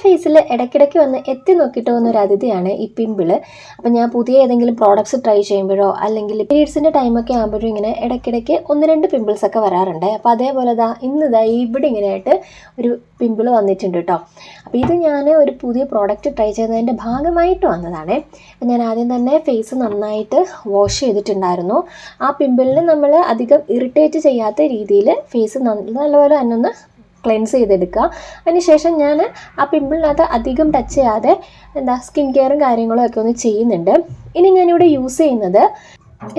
ഫേസിൽ ഇടയ്ക്കിടയ്ക്ക് വന്ന് എത്തി നോക്കിയിട്ട് പോകുന്ന ഒരു അതിഥിയാണ് ഈ പിമ്പിള്. അപ്പം ഞാൻ പുതിയ ഏതെങ്കിലും പ്രോഡക്ട്സ് ട്രൈ ചെയ്യുമ്പോഴോ അല്ലെങ്കിൽ പീരീഡ്സിൻ്റെ ടൈമൊക്കെ ആകുമ്പോഴും ഇങ്ങനെ ഇടയ്ക്കിടയ്ക്ക് 1-2 പിമ്പിൾസ് ഒക്കെ വരാറുണ്ട്. അപ്പോൾ അതേപോലെ ഇന്ന് ഇവിടെ ഇങ്ങനെയായിട്ട് ഒരു പിമ്പിൾ വന്നിട്ടുണ്ട് കേട്ടോ. അപ്പോൾ ഇത് ഞാൻ ഒരു പുതിയ പ്രോഡക്റ്റ് ട്രൈ ചെയ്യുന്നതിൻ്റെ ഭാഗമായിട്ട് വന്നതാണ്. അപ്പം ഞാൻ ആദ്യം തന്നെ ഫേസ് നന്നായിട്ട് വാഷ് ചെയ്തിട്ടുണ്ടായിരുന്നു. ആ പിമ്പിളിന് നമ്മൾ അധികം ഇറിറ്റേറ്റ് ചെയ്യാത്ത രീതിയിൽ ഫേസ് നല്ലപോലെ തന്നെ ഒന്ന് ക്ലെൻസ് ചെയ്തെടുക്കുക. അതിനുശേഷം ഞാൻ ആ പിമ്പിളിനകത്ത് അധികം ടച്ച് ചെയ്യാതെ സ്കിൻ കെയറും കാര്യങ്ങളും ഒക്കെ ഒന്ന് ചെയ്യുന്നുണ്ട്. ഇനി ഞാനിവിടെ യൂസ് ചെയ്യുന്നത്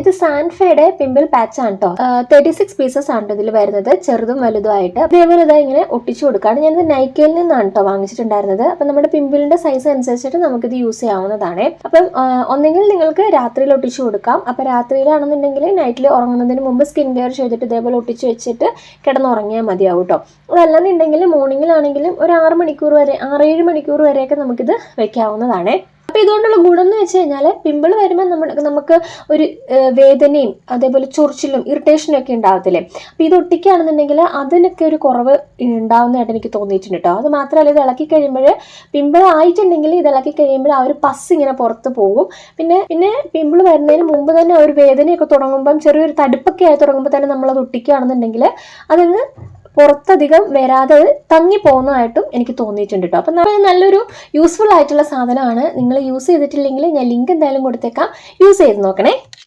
ഇത് സാൻഫയുടെ പിമ്പിൾ പാച്ചാണ് കേട്ടോ. 36 പീസസ് ആണ് ഇതിൽ വരുന്നത്, ചെറുതും വലുതുമായിട്ട്. അതേപോലെ ഇങ്ങനെ ഒട്ടിച്ചു കൊടുക്കുകയാണ്. ഞാനിത് നൈക്കയിൽ നിന്നാണ് കേട്ടോ വാങ്ങിച്ചിട്ടുണ്ടായിരുന്നത്. അപ്പം നമ്മുടെ പിമ്പിളിന്റെ സൈസ് അനുസരിച്ചിട്ട് നമുക്കിത് യൂസ് ചെയ്യാവുന്നതാണ്. അപ്പം ഒന്നെങ്കിൽ നിങ്ങൾക്ക് രാത്രിയിൽ ഒട്ടിച്ചു കൊടുക്കാം. അപ്പം രാത്രിയിലാണെന്നുണ്ടെങ്കിൽ നൈറ്റിൽ ഉറങ്ങുന്നതിന് മുമ്പ് സ്കിൻ കെയർ ചെയ്തിട്ട് ഇതേപോലെ ഒട്ടിച്ച് വെച്ചിട്ട് കിടന്നുറങ്ങിയാൽ മതിയാവും കേട്ടോ. അതല്ലെന്നുണ്ടെങ്കിൽ മോർണിംഗിലാണെങ്കിലും ഒരു 6-7 മണിക്കൂർ വരെയൊക്കെ നമുക്കിത് വെക്കാവുന്നതാണ്. അപ്പോൾ ഇതുകൊണ്ടുള്ള ഗുണം എന്ന് വെച്ച് കഴിഞ്ഞാൽ പിമ്പിൾ വരുമ്പോൾ നമുക്ക് ഒരു വേദനയും അതേപോലെ ചൊറിച്ചിലും ഇറിറ്റേഷനും ഒക്കെ ഉണ്ടാവത്തില്ലേ. അപ്പോൾ ഇത് ഒട്ടിക്കുകയാണെന്നുണ്ടെങ്കിൽ അതിനൊക്കെ ഒരു കുറവ് ഉണ്ടാവുന്നതായിട്ട് എനിക്ക് തോന്നിയിട്ടുണ്ട് കേട്ടോ. അത് മാത്രമല്ല, ഇത് ഇളക്കി കഴിയുമ്പോൾ പിമ്പിൾ ആയിട്ടുണ്ടെങ്കിൽ ഇത് ഇളക്കി കഴിയുമ്പോൾ ആ ഒരു പസ് ഇങ്ങനെ പുറത്ത് പോകും. പിന്നെ പിമ്പിൾ വരുന്നതിന് മുമ്പ് തന്നെ ഒരു വേദനയൊക്കെ തുടങ്ങുമ്പം ചെറിയൊരു തടുപ്പൊക്കെ ആയി തുടങ്ങുമ്പോൾ തന്നെ നമ്മളത് ഒട്ടിക്കുകയാണെന്നുണ്ടെങ്കിൽ അതങ്ങ് പുറത്തധികം വരാതെ തങ്ങി പോകുന്നതായിട്ടും എനിക്ക് തോന്നിയിട്ടുണ്ട് കേട്ടോ. അപ്പം നല്ലൊരു യൂസ്ഫുൾ ആയിട്ടുള്ള സാധനമാണ്. നിങ്ങൾ യൂസ് ചെയ്തിട്ടില്ലെങ്കിൽ ഞാൻ ലിങ്ക് എന്തായാലും കൊടുത്തേക്കാം, യൂസ് ചെയ്ത് നോക്കണേ.